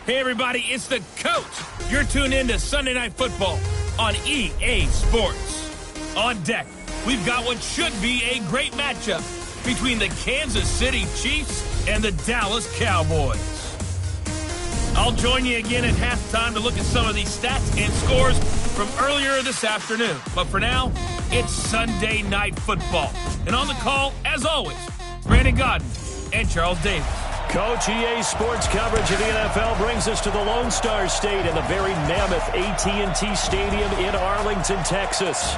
Hey, everybody, it's the Coach. You're tuned in to Sunday Night Football on EA Sports. On deck, we've got what should be a great matchup between the Kansas City Chiefs and the Dallas Cowboys. I'll join you again at halftime to look at some of these stats and scores from earlier this afternoon. But for now, it's Sunday Night Football. And on the call, as always, Brandon Godden and Charles Davis. Coach, EA Sports coverage of the NFL brings us to the Lone Star State and the very mammoth AT&T Stadium in Arlington, Texas.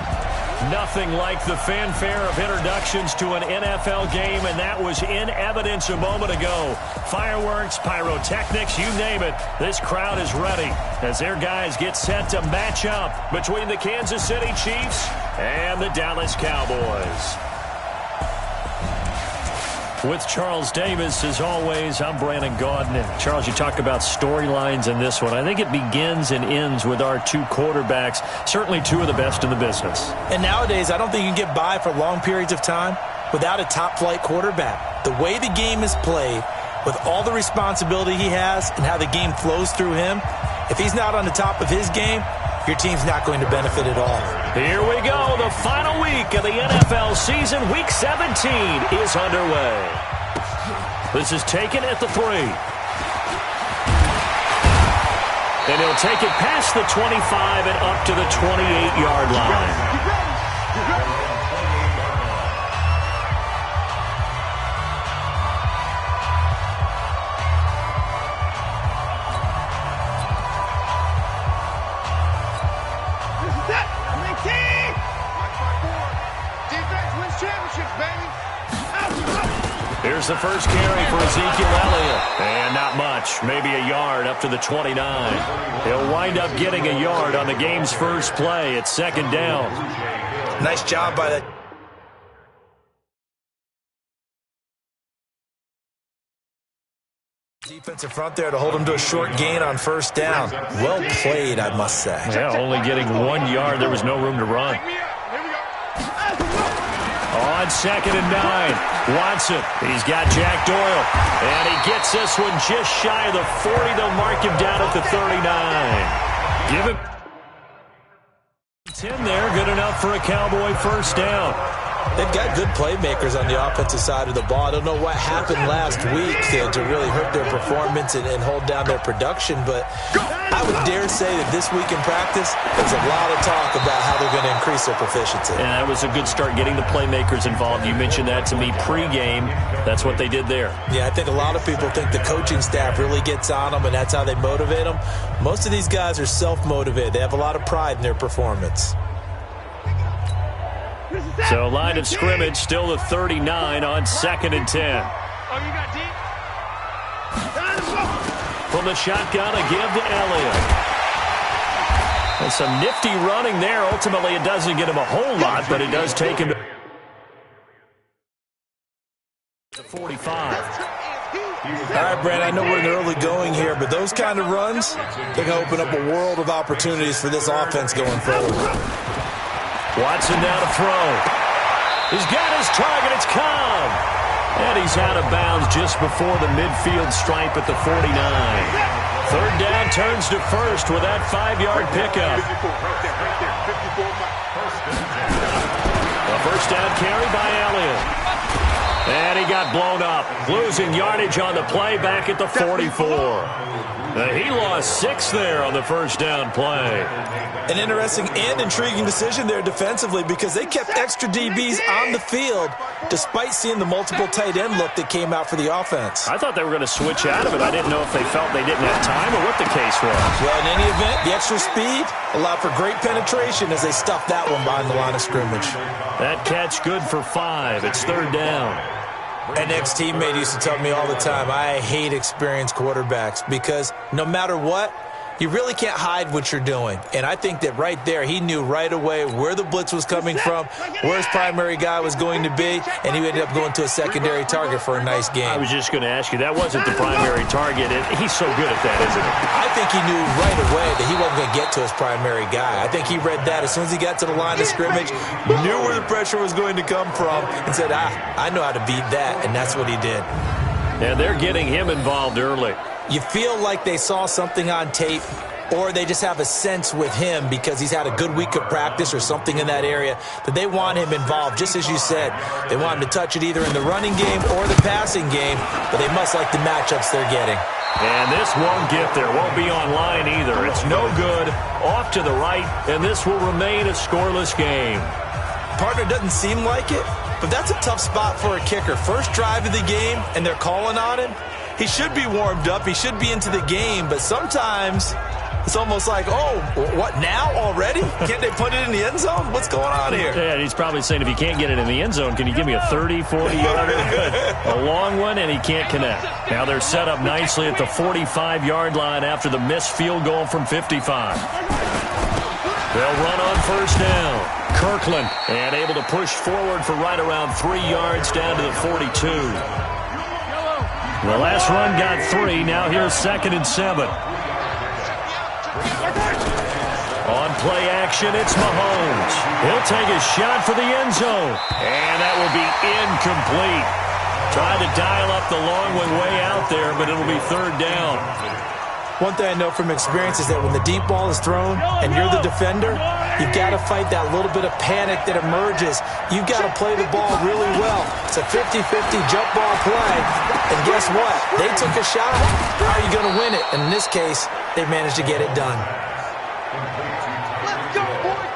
Nothing like the fanfare of introductions to an NFL game, and that was in evidence a moment ago. Fireworks, pyrotechnics, you name it. This crowd is ready as their guys get set to match up between the Kansas City Chiefs and the Dallas Cowboys. With Charles Davis, as always, I'm Brandon Godden. And Charles, you talk about storylines in this one. I think it begins and ends with our two quarterbacks, certainly two of the best in the business. And nowadays, I don't think you can get by for long periods of time without a top-flight quarterback. The way the game is played, with all the responsibility he has and how the game flows through him, if he's not on the top of his game, your team's not going to benefit at all. Here we go. The final week of the NFL season. Week 17 is underway. This is taken at the 3. And he'll take it past the 25 and up to the 28-yard line. Here's the first carry for Ezekiel Elliott. And not much, maybe a yard up to the 29. He'll wind up getting a yard on the game's first play. It's second down. Nice job by that defensive front there to hold him to a short gain on first down. Well played, I must say. Yeah, only getting 1 yard. There was no room to run. On second and 9, Watson. He's got Jack Doyle. And he gets this one just shy of the 40. They'll mark him down at the 39. Give him 10 there. Good enough for a Cowboy first down. They've got good playmakers on the offensive side of the ball. I don't know what happened last week to really hurt their performance and hold down their production, but I would dare say that this week in practice, there's a lot of talk about how they're going to increase their proficiency. And that was a good start getting the playmakers involved. You mentioned that to me pregame. That's what they did there. Yeah, I think a lot of people think the coaching staff really gets on them, and that's how they motivate them. Most of these guys are self-motivated. They have a lot of pride in their performance. So line of scrimmage still the 39 on second and 10. From the shotgun, a give to Elliott. And some nifty running there. Ultimately, it doesn't get him a whole lot, but it does take him to 45. All right, Brad, I know we're in the early going here, but those kind of runs, they can open up a world of opportunities for this offense going forward. Watson now to throw. He's got his target. It's Cobb. And he's out of bounds just before the midfield stripe at the 49. Third down turns to first with that 5-yard pickup. A first down carry by Elliott. And he got blown up. Losing yardage on the play back at the 44. He lost 6 there on the first down play. An interesting and intriguing decision there defensively because they kept extra DBs on the field despite seeing the multiple tight end look that came out for the offense. I thought they were going to switch out of it. I didn't know if they felt they didn't have time or what the case was. Well, in any event, the extra speed allowed for great penetration as they stuffed that one behind the line of scrimmage. That catch good for 5. It's third down. An ex-teammate used to tell me all the time, I hate experienced quarterbacks because no matter what, you really can't hide what you're doing. And I think that right there, he knew right away where the blitz was coming from, where his primary guy was going to be, and he ended up going to a secondary target for a nice game. I was just going to ask you, that wasn't the primary target. He's so good at that, isn't he? I think he knew right away that he wasn't going to get to his primary guy. I think he read that as soon as he got to the line of scrimmage, knew where the pressure was going to come from, and said, I know how to beat that, and that's what he did. And they're getting him involved early. You feel like they saw something on tape, or they just have a sense with him because he's had a good week of practice or something in that area that they want him involved. Just as you said, they want him to touch it either in the running game or the passing game, but they must like the matchups they're getting. And this won't get there. Won't be online either. It's no good. Off to the right, and this will remain a scoreless game. Partner doesn't seem like it, but that's a tough spot for a kicker. First drive of the game, and they're calling on him. He should be warmed up. He should be into the game, but sometimes it's almost like, oh, what, now already? Can't they put it in the end zone? What's going on here? Yeah, he's probably saying, if you can't get it in the end zone, can you give me a 30, 40-yarder? A long one, and he can't connect. Now they're set up nicely at the 45-yard line after the missed field goal from 55. They'll run on first down. Kirkland, and able to push forward for right around 3 yards down to the 42. The last run got 3. Now here's 2nd and 7. On play action, it's Mahomes. He'll take a shot for the end zone. And that will be incomplete. Tried to dial up the long one way out there, but it'll be 3rd down. One thing I know from experience is that when the deep ball is thrown and you're the defender, you've got to fight that little bit of panic that emerges. You've got to play the ball really well. It's a 50-50 jump ball play. And guess what? They took a shot. How are you going to win it? And in this case, they managed to get it done.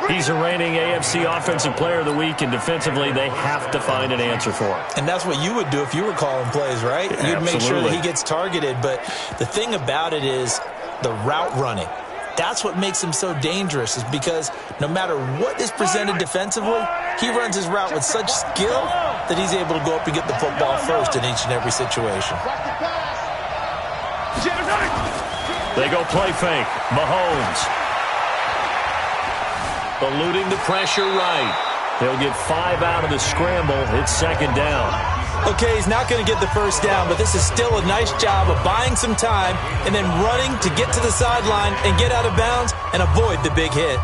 He's a reigning AFC Offensive Player of the Week, and defensively they have to find an answer for him. And that's what you would do if you were calling plays, right? Yeah, you'd make sure that he gets targeted. But the thing about it is the route running. That's what makes him so dangerous, is because no matter what is presented defensively, he runs his route with such skill that he's able to go up and get the football first in each and every situation. They go play fake. Mahomes. Eluding the pressure right. He'll get 5 out of the scramble. It's 2nd down. Okay, he's not going to get the first down, but this is still a nice job of buying some time and then running to get to the sideline and get out of bounds and avoid the big hit.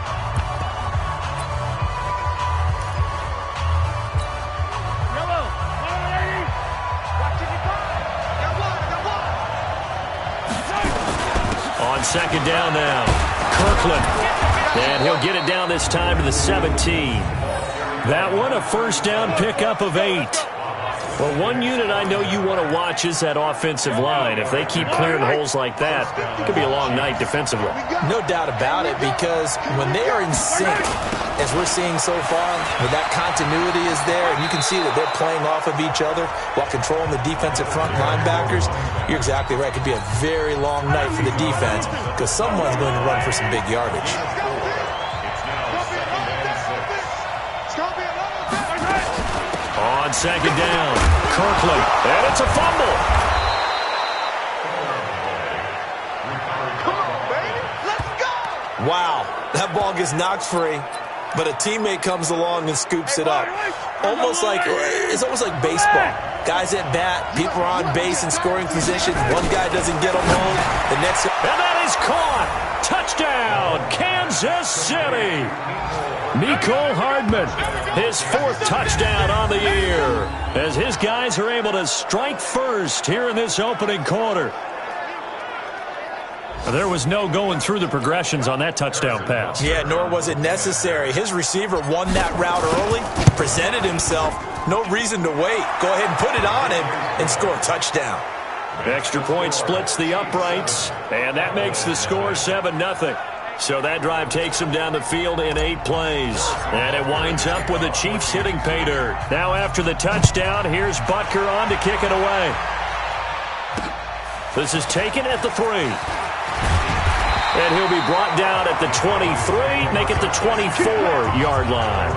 On 2nd down now, Kirkland. And he'll get it down this time to the 17. That one, a first down pickup of 8. Well, one unit I know you want to watch is that offensive line. If they keep clearing holes like that, it could be a long night defensively. No doubt about it, because when they are in sync, as we're seeing so far, where that continuity is there, and you can see that they're playing off of each other while controlling the defensive front linebackers, you're exactly right. It could be a very long night for the defense because someone's going to run for some big yardage. On 2nd down, Kirkland, and it's a fumble. Come on, baby, let's go! Wow, that ball gets knocked free, but a teammate comes along and scoops it up. It's almost like baseball. Guys at bat, people are on base in scoring position. One guy doesn't get them home, the next. And that is caught. Touchdown, Kansas City. Mecole Hardman, his 4th touchdown on the year, as his guys are able to strike first here in this opening quarter. There was no going through the progressions on that touchdown pass. Yeah, nor was it necessary. His receiver won that route early, presented himself, no reason to wait. Go ahead and put it on him and score a touchdown. Extra point splits the uprights, and that makes the score 7-0. So that drive takes him down the field in 8 plays. And it winds up with the Chiefs hitting pay dirt. Now after the touchdown, here's Butker on to kick it away. This is taken at the 3. And he'll be brought down at the 23, make it the 24-yard line.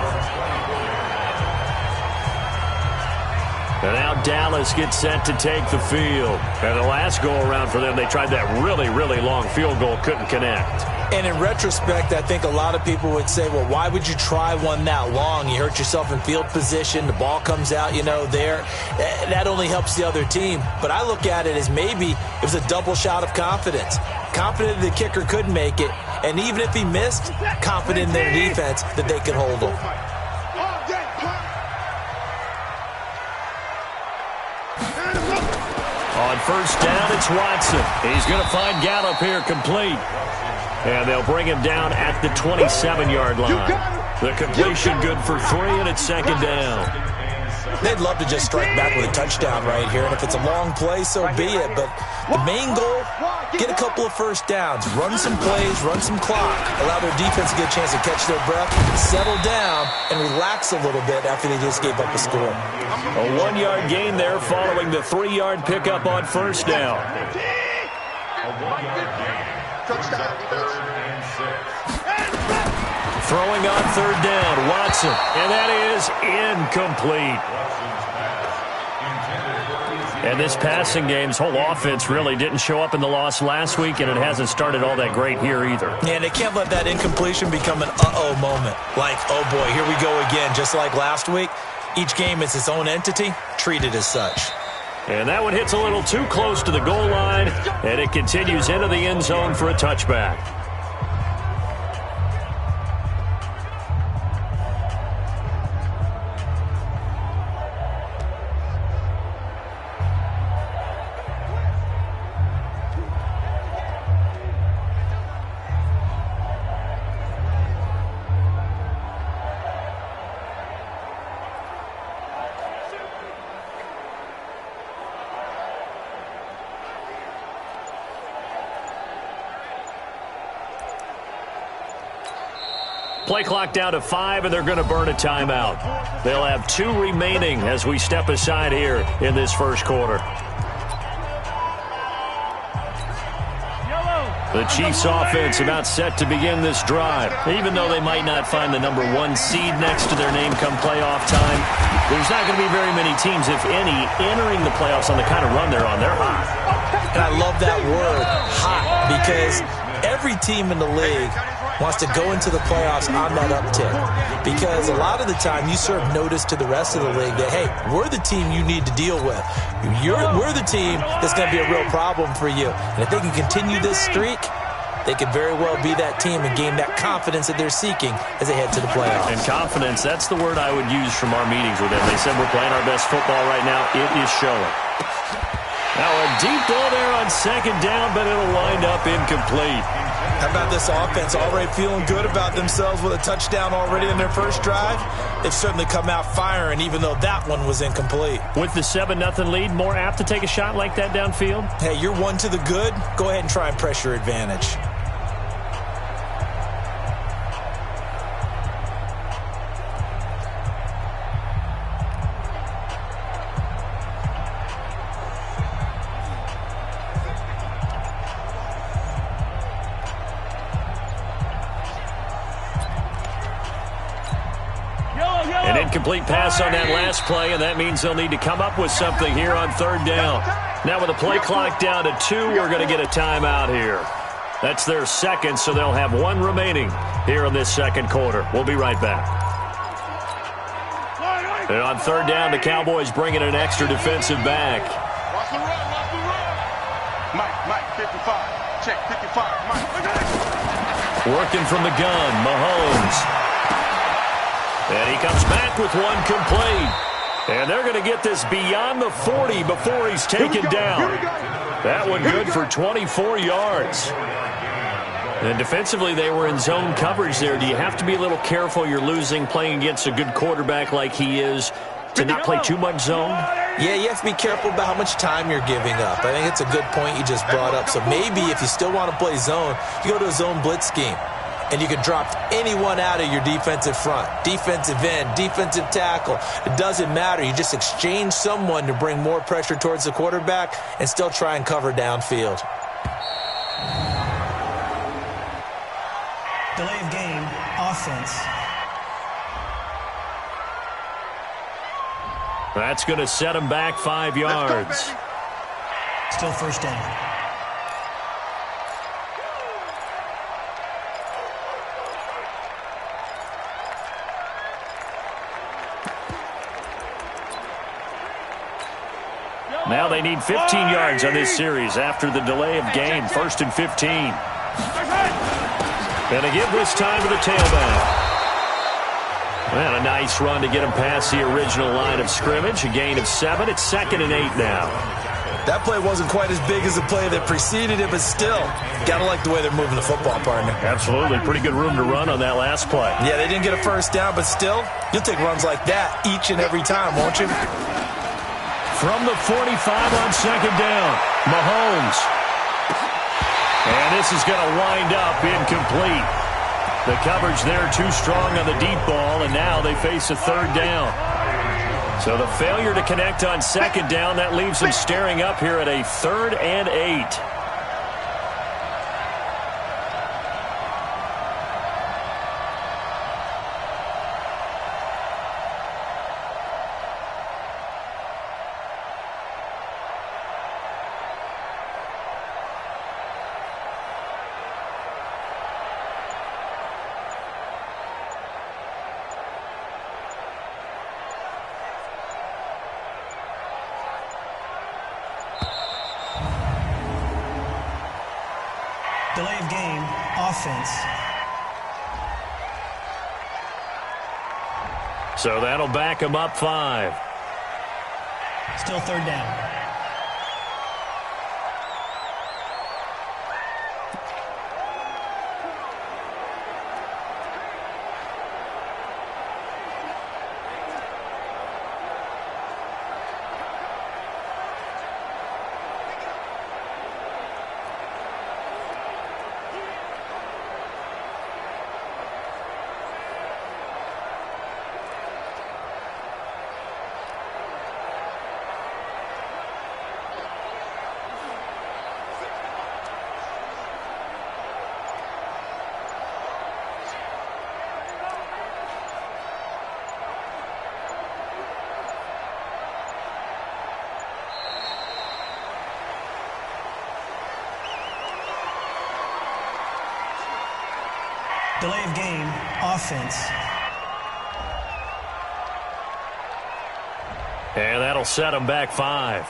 And now Dallas gets set to take the field. And the last go-around for them, they tried that really, really long field goal, couldn't connect. And in retrospect, I think a lot of people would say, well, why would you try one that long? You hurt yourself in field position. The ball comes out, there. That only helps the other team. But I look at it as maybe it was a double shot of confidence. Confident the kicker could make it. And even if he missed, confident in their defense that they could hold him. On first down, it's Watson. He's going to find Gallup here complete. And they'll bring him down at the 27-yard line. The completion good for 3, and it's second down. They'd love to just strike back with a touchdown right here, and if it's a long play, so be it. But the main goal, get a couple of first downs, run some plays, run some clock, allow their defense to get a chance to catch their breath, settle down, and relax a little bit after they just gave up a score. A 1-yard gain there following the 3-yard pickup on first down. Throwing on third down, Watson, and that is incomplete. And this passing game's whole offense really didn't show up in the loss last week, and it hasn't started all that great here either. Yeah, and they can't let that incompletion become an uh-oh moment. Like, oh boy, here we go again, just like last week. Each game is its own entity, treat it as such. And that one hits a little too close to the goal line, and it continues into the end zone for a touchback. Play clock down to 5, and they're going to burn a timeout. They'll have 2 remaining as we step aside here in this first quarter. The Chiefs offense about set to begin this drive. Even though they might not find the number 1 seed next to their name come playoff time, there's not going to be very many teams, if any, entering the playoffs on the kind of run they're on. They're hot. And I love that word, hot, because every team in the league wants to go into the playoffs on that uptick, because a lot of the time you serve notice to the rest of the league that, hey, we're the team you need to deal with. We're the team that's going to be a real problem for you. And if they can continue this streak, they could very well be that team and gain that confidence that they're seeking as they head to the playoffs. And confidence, that's the word I would use from our meetings with them. They said we're playing our best football right now. It is showing. Now a deep ball there on second down, but it'll wind up incomplete. How about this offense already feeling good about themselves with a touchdown already in their first drive? They've certainly come out firing, even though that one was incomplete. With the 7-0 lead, more apt to take a shot like that downfield? Hey, you're one to the good. Go ahead and try and pressure advantage. An incomplete pass on that last play, and that means they'll need to come up with something here on third down. Now with the play clock down to 2, we're going to get a timeout here. That's their second, so they'll have 1 remaining here in this second quarter. We'll be right back. And on third down, the Cowboys bring in an extra defensive back. Watch the run, watch the run. Mike, 55. Check, 55. Mike. Working from the gun, Mahomes. And he comes back with 1 complete. And they're going to get this beyond the 40 before he's taken down. That one good for 24 yards. And defensively, they were in zone coverage there. Do you have to be a little careful? You're losing playing against a good quarterback like he is to not play too much zone? Yeah, you have to be careful about how much time you're giving up. I think it's a good point you just brought up. So maybe if you still want to play zone, you go to a zone blitz scheme. And you can drop anyone out of your defensive front, defensive end, defensive tackle. It doesn't matter. You just exchange someone to bring more pressure towards the quarterback and still try and cover downfield. Delay of game, offense. That's going to set him back 5 yards. Still first down. Now they need 15 yards on this series after the delay of game. 1st and 15. And a give this time to the tailback. And a nice run to get him past the original line of scrimmage. A gain of 7. It's 2nd and 8 now. That play wasn't quite as big as the play that preceded it, but still, got to like the way they're moving the football, partner. Absolutely. Pretty good room to run on that last play. Yeah, they didn't get a first down, but still, you'll take runs like that each and every time, won't you? From the 45 on second down, Mahomes. And this is going to wind up incomplete. The coverage there too strong on the deep ball, and now they face a third down. So the failure to connect on second down, that leaves them staring up here at a 3rd and 8. Delay of game, offense. So that'll back them up 5. Still third down. Delay of game, offense. And that'll set them back 5.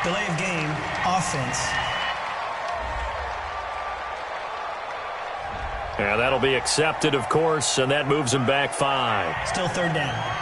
Delay of game, offense. Yeah, that'll be accepted, of course, and that moves them back 5. Still third down.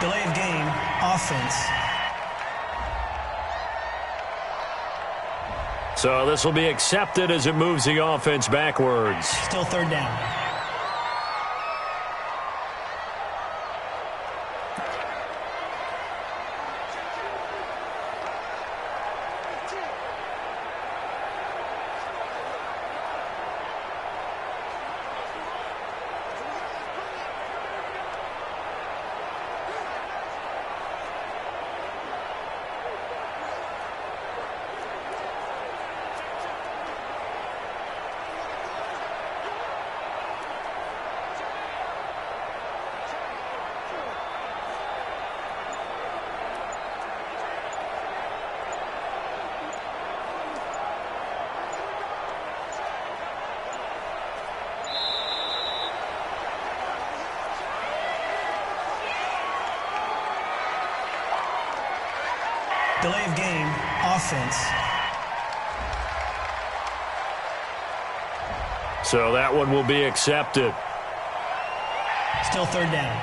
Delay of game, offense. So this will be accepted as it moves the offense backwards. Still third down. Delay of game, offense. So that one will be accepted. Still third down.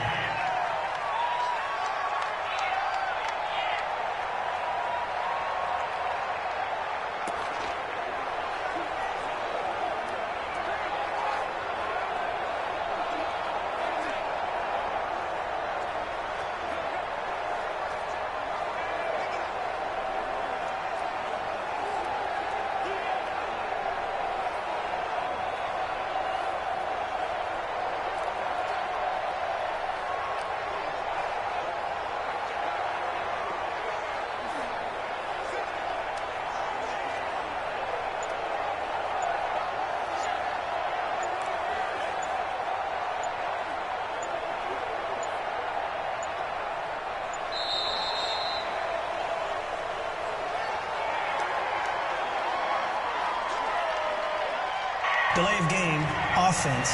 Delay of game, offense.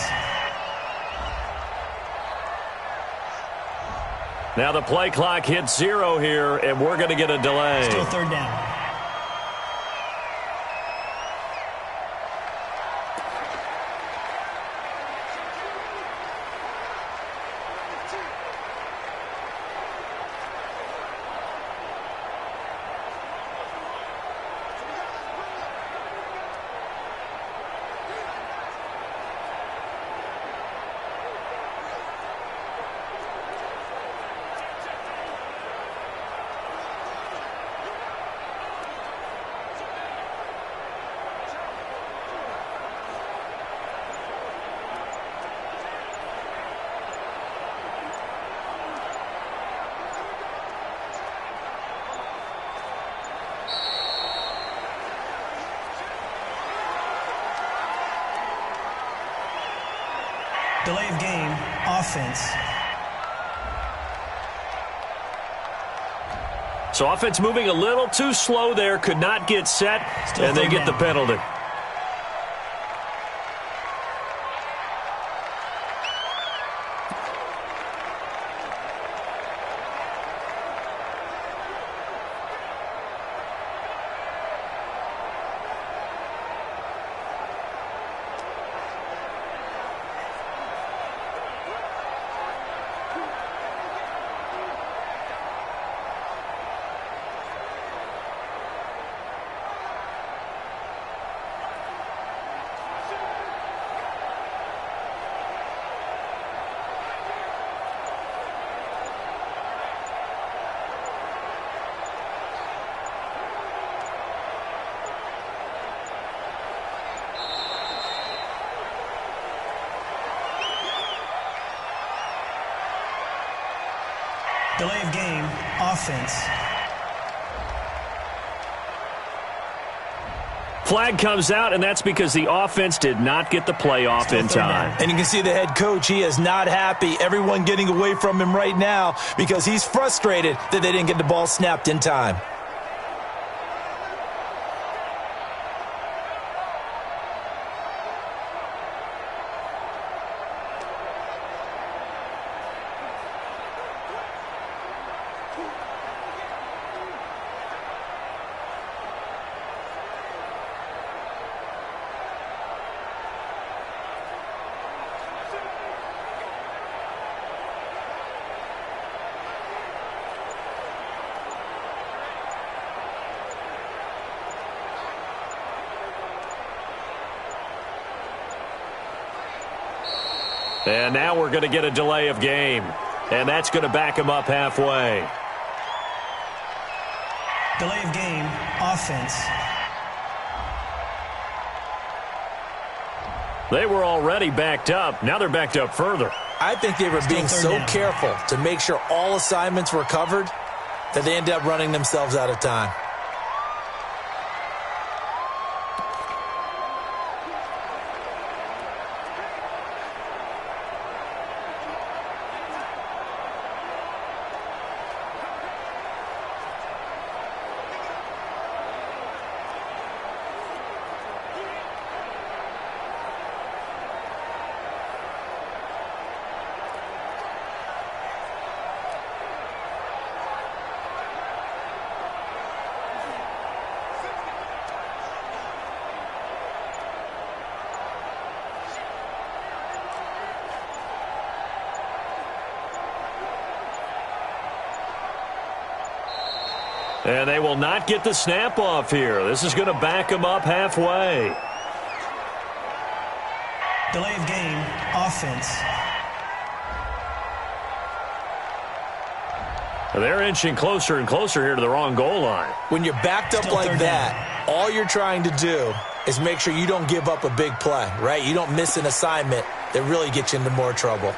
Now the play clock hits 0 here, and we're going to get a delay. Still third down. Delay of game, offense. So offense moving a little too slow there, could not get set, Still and they third get the down. penalty. Delay of game, offense. Flag comes out, and that's because the offense did not get the play off Still in third time. down. And you can see the head coach, he is not happy. Everyone getting away from him right now because he's frustrated that they didn't get the ball snapped in time. And now we're going to get a delay of game. And that's going to back him up halfway. Delay of game, offense. They were already backed up. Now they're backed up further. I think they were being third so down. careful to make sure all assignments were covered that they ended up running themselves out of time. And they will not get the snap off here. This is going to back them up halfway. Delay of game, offense. They're inching closer and closer here to the wrong goal line. When you're backed up like that, all you're trying to do is make sure you don't give up a big play, right? You don't miss an assignment that really gets you into more trouble.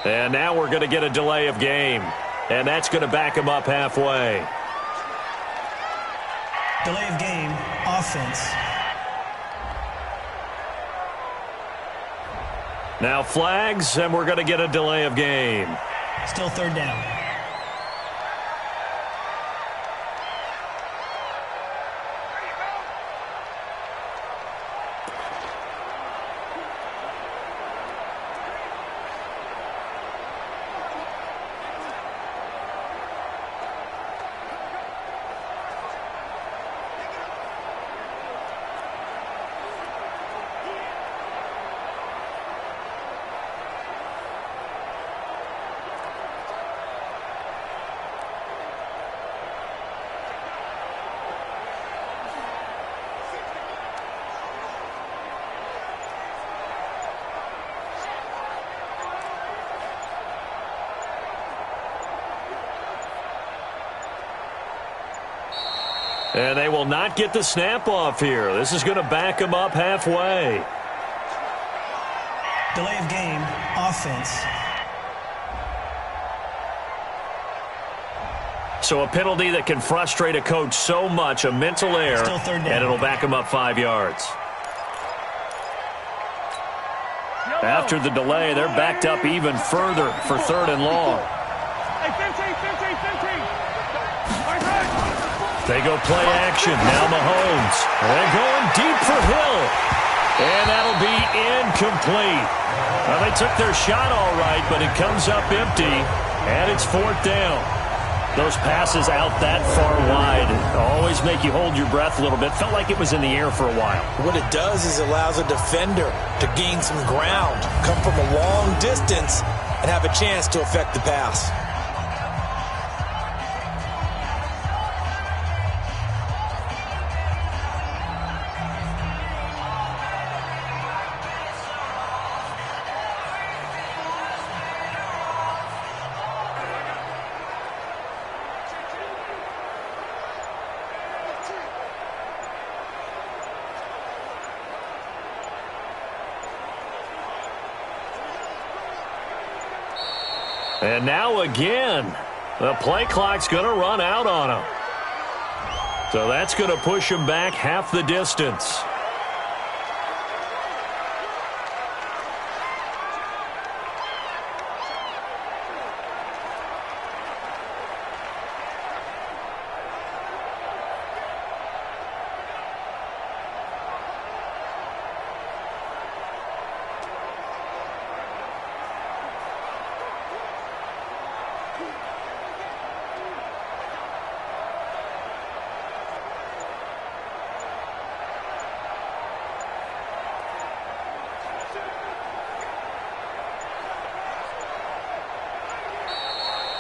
And now we're going to get a delay of game. And that's going to back him up halfway. Delay of game, offense. Now flags, and we're going to get a delay of game. Still third down. And they will not get the snap off here. This is going to back them up halfway. Delay of game, offense. So a penalty that can frustrate a coach so much, a mental error, Still third down. and it'll back him up 5 yards. After the delay, they're backed up even further for third and long. They go play action. Now Mahomes. They're going deep for Hill. And that'll be incomplete. Well, they took their shot all right, but it comes up empty, and it's fourth down. Those passes out that far wide always make you hold your breath a little bit. Felt like it was in the air for a while. What it does is it allows a defender to gain some ground, come from a long distance, and have a chance to affect the pass. And now again, the play clock's going to run out on him. So that's going to push him back half the distance.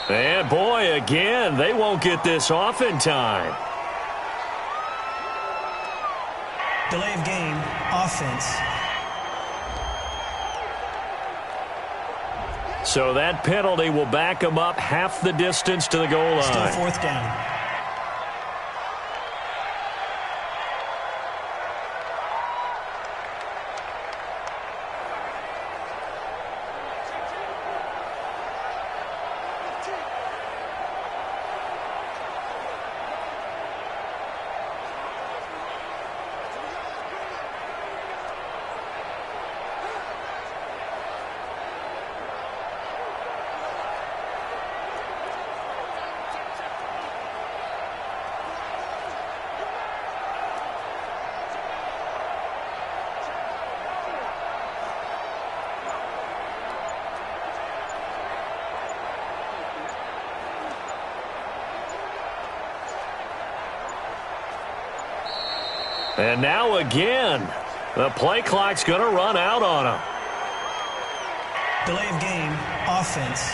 And boy, again, they won't get this off in time. Delay of game, offense. So that penalty will back them up half the distance to the goal line. Still fourth down. And now again, the play clock's going to run out on him. Delay of game, offense.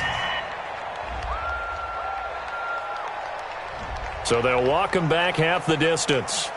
So they'll walk him back half the distance.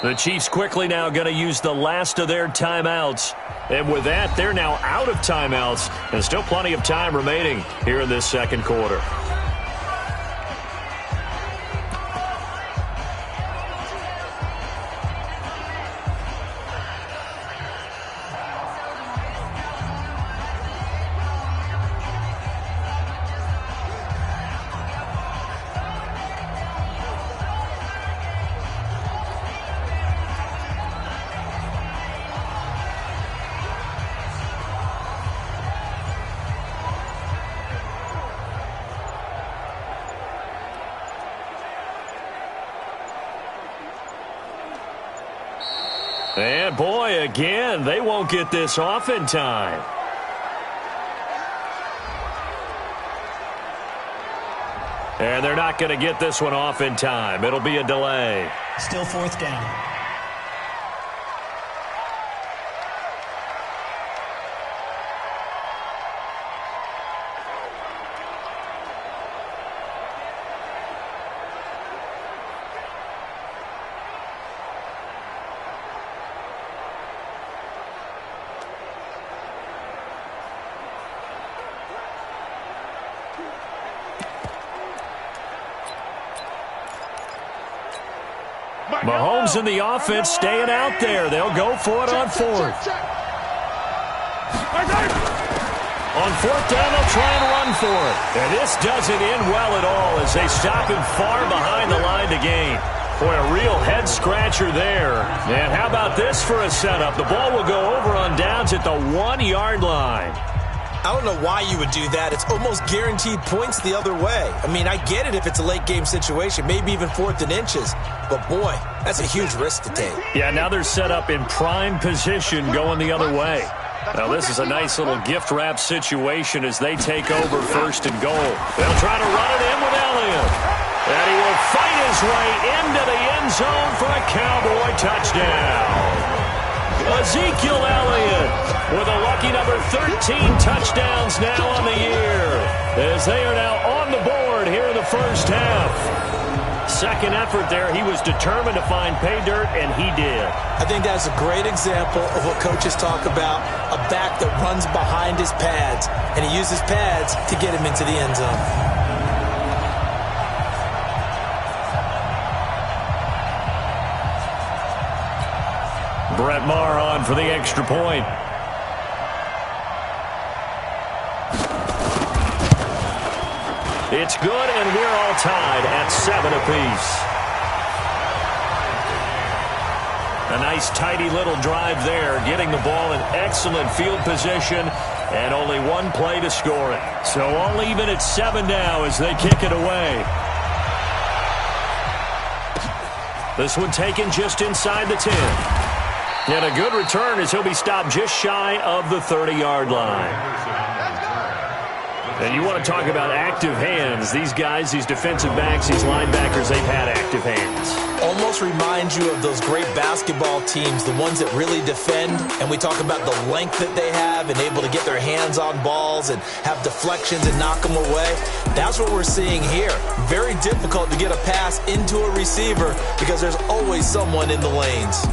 The Chiefs quickly now going to use the last of their timeouts. And with that, they're now out of timeouts. And still plenty of time remaining here in this second quarter. And boy, again, they won't get this off in time. And they're not going to get this one off in time. It'll be a delay. Still fourth down. Mahomes in the offense staying out there. They'll go for it on fourth. On fourth down, they'll try and run for it. And this doesn't end well at all as they stop him far behind the line to gain. Boy, a real head-scratcher there. And how about this for a setup? The ball will go over on downs at the 1-yard line. I don't know why you would do that. It's almost guaranteed points the other way. I mean, I get it if it's a late-game situation, maybe even fourth and inches. But, boy, that's a huge risk to take. Yeah, now they're set up in prime position going the other way. Now, this is a nice little gift-wrap situation as they take over first and goal. They'll try to run it in with Elliott. And he will fight his way into the end zone for a Cowboy touchdown. Ezekiel Elliott with a lucky number 13 touchdowns now on the year as they are now on the board here in the first half. Second effort there, he was determined to find pay dirt, and he did. I think that's a great example of what coaches talk about, a back that runs behind his pads, and he uses pads to get him into the end zone. Brett Maher on for the extra point. It's good, and we're all tied at 7 apiece. A nice, tidy little drive there, getting the ball in excellent field position, and only one play to score it. So all even at 7 now as they kick it away. This one taken just inside the 10. And a good return as he'll be stopped just shy of the 30-yard line. And you want to talk about active hands. These guys, these defensive backs, these linebackers, they've had active hands. Almost reminds you of those great basketball teams, the ones that really defend. And we talk about the length that they have and able to get their hands on balls and have deflections and knock them away. That's what we're seeing here. Very difficult to get a pass into a receiver because there's always someone in the lanes.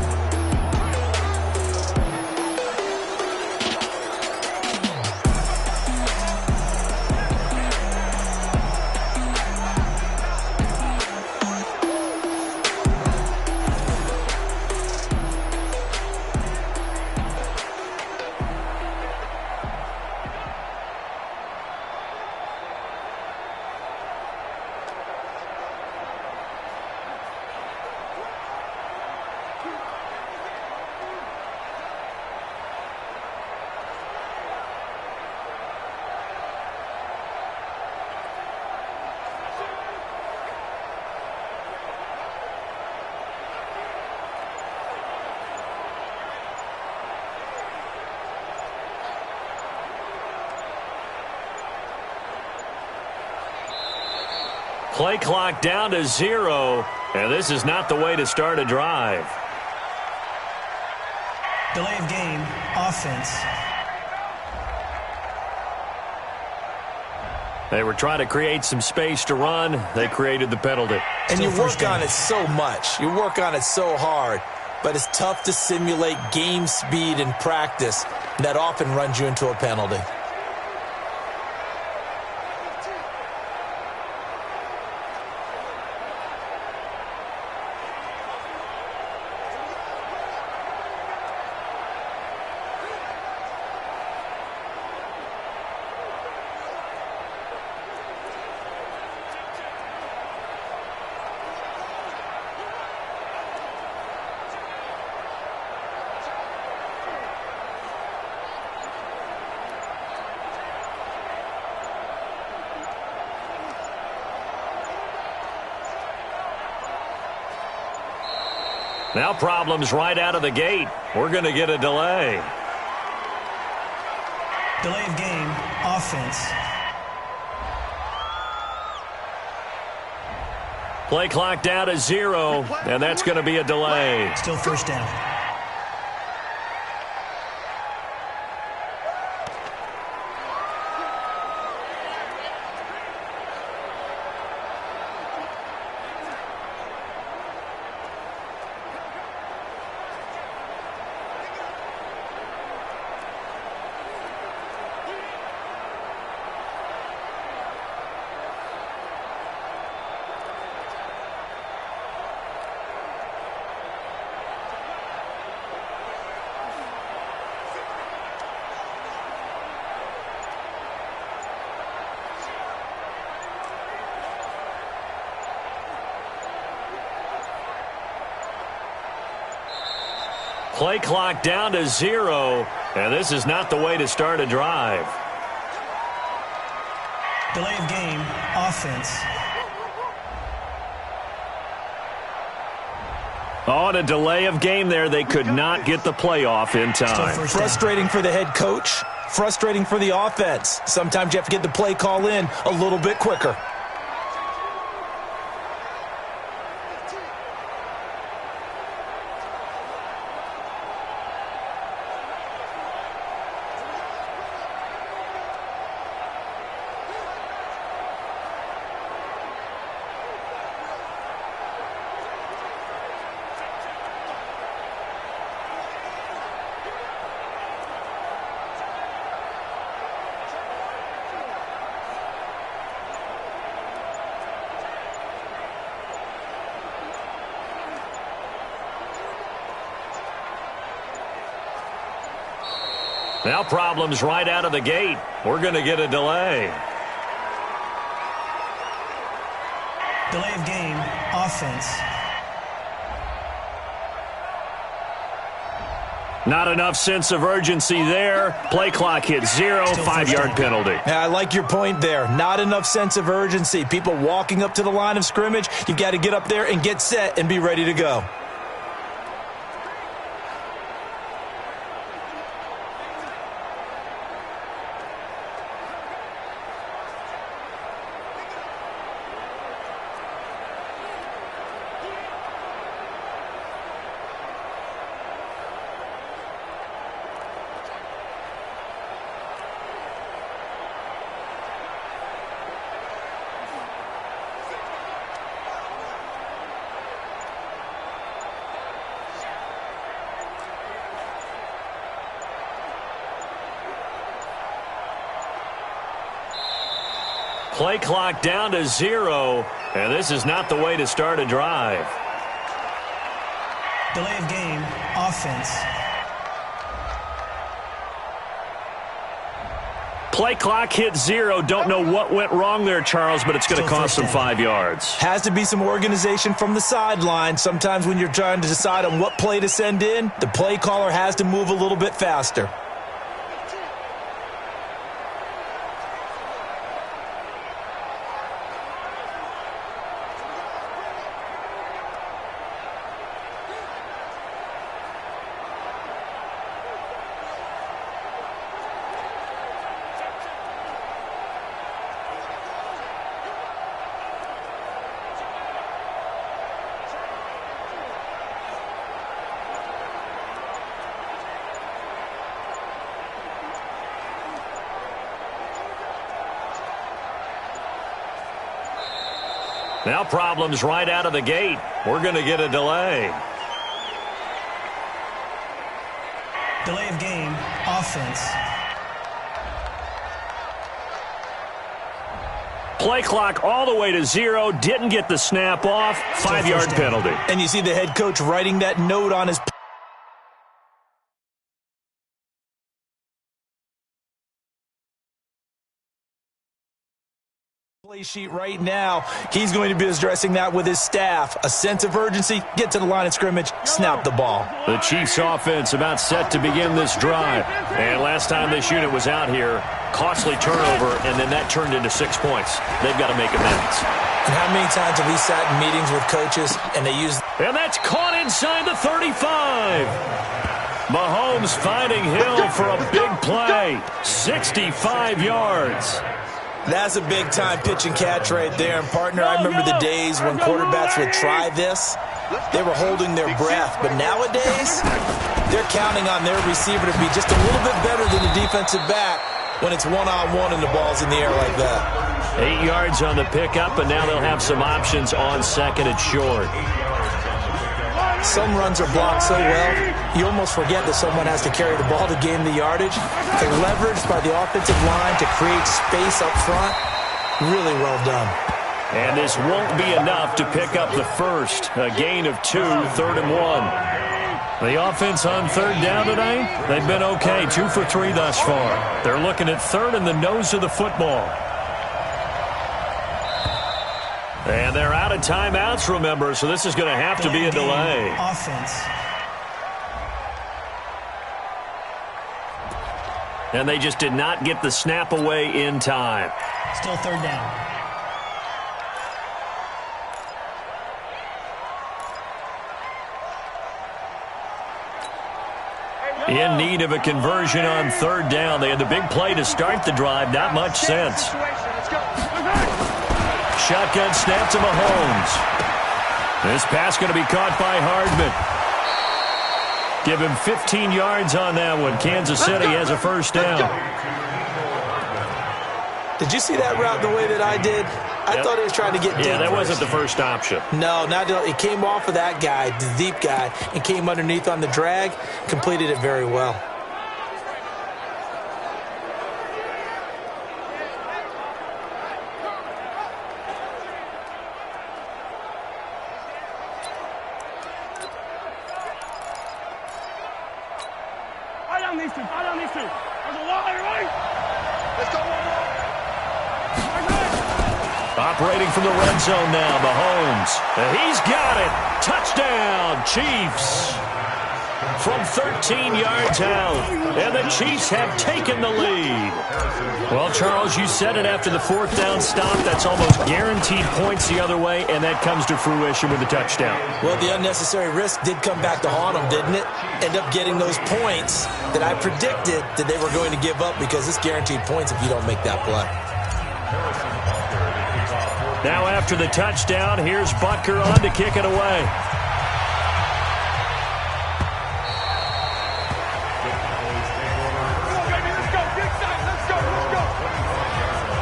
Play clock down to 0, and this is not the way to start a drive. Delay of game, offense. They were trying to create some space to run. They created the penalty. And you work on it so much. You work on it so hard. But it's tough to simulate game speed in practice. That often runs you into a penalty. Now problems right out of the gate. We're going to get a delay. Delay of game, offense. Play clock down to 0, and that's going to be a delay. Still first down. Play clock down to 0, and this is not the way to start a drive. Delay of game, offense. Oh, and a delay of game there. They could not get the playoff in time. Frustrating for the head coach. Frustrating for the offense. Sometimes you have to get the play call in a little bit quicker. Now problems right out of the gate. We're going to get a delay. Delay of game, offense. Not enough sense of urgency there. Play clock hit 0, 5-yard penalty. Yeah, I like your point there. Not enough sense of urgency. People walking up to the line of scrimmage, you've got to get up there and get set and be ready to go. Play clock down to 0, and this is not the way to start a drive. Delay of game, offense. Play clock hit 0. Don't know what went wrong there, Charles, but it's going to cost them 5 yards. Has to be some organization from the sideline. Sometimes when you're trying to decide on what play to send in, the play caller has to move a little bit faster. Now problems right out of the gate. We're going to get a delay. Delay of game, offense. Play clock all the way to 0. Didn't get the snap off. 5-yard penalty. And you see the head coach writing that note on his play sheet right now. He's going to be addressing that with his staff. A sense of urgency, get to the line of scrimmage, snap the ball. The Chiefs offense about set to begin this drive. And last time this unit was out here, costly turnover, and then that turned into 6 points. They've got to make amends. And how many times have we sat in meetings with coaches and they use... And that's caught inside the 35. Mahomes finding Hill for a big play. 65 yards. That's a big-time pitch and catch right there. And, partner, I remember the days when quarterbacks would try this. They were holding their breath. But nowadays, they're counting on their receiver to be just a little bit better than the defensive back when it's one-on-one and the ball's in the air like that. 8 yards on the pickup, and now they'll have some options on second and short. Some runs are blocked so well, you almost forget that someone has to carry the ball to gain the yardage. The leverage by the offensive line to create space up front, really well done. And this won't be enough to pick up the first. A gain of 2, 3rd and 1. The offense on third down tonight, they've been okay, 2 for 3 thus far. They're looking at third and the nose of the football. And they're out of timeouts, remember, so this is going to have to be a delay. Offense. And they just did not get the snap away in time. Still third down. In need of a conversion on third down. They had the big play to start the drive. Not much sense. Shotgun snap to Mahomes. This pass going to be caught by Hardman. Give him 15 yards on that one. Kansas City has a first down. Did you see that route the way that I did? I thought he was trying to get deep. Yeah, that wasn't the first option. No, not it came off of that guy, the deep guy, and came underneath on the drag. Completed it very well. Operating from the red zone now, Mahomes. He's got it. Touchdown, Chiefs. From 13 yards out. And the Chiefs have taken the lead. Well, Charles, you said it after the fourth down stop. That's almost guaranteed points the other way, and that comes to fruition with a touchdown. Well, the unnecessary risk did come back to haunt them, didn't it? End up getting those points that I predicted that they were going to give up because it's guaranteed points if you don't make that play. Now after the touchdown, here's Butker on to kick it away.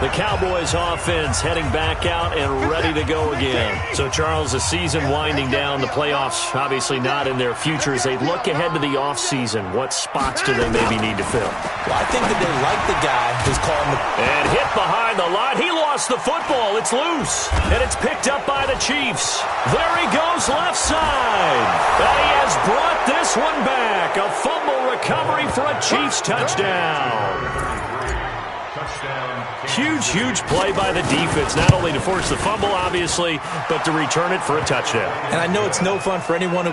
The Cowboys offense heading back out and ready to go again. So, Charles, the season winding down, the playoffs obviously not in their future. As they look ahead to the offseason, what spots do they maybe need to fill? Well, I think that they like the guy who's calling the... And hit behind the line. He lost the football. It's loose. And it's picked up by the Chiefs. There he goes left side. And he has brought this one back. A fumble recovery for a Chiefs touchdown. Huge, huge play by the defense, not only to force the fumble, obviously, but to return it for a touchdown. And I know it's no fun for anyone who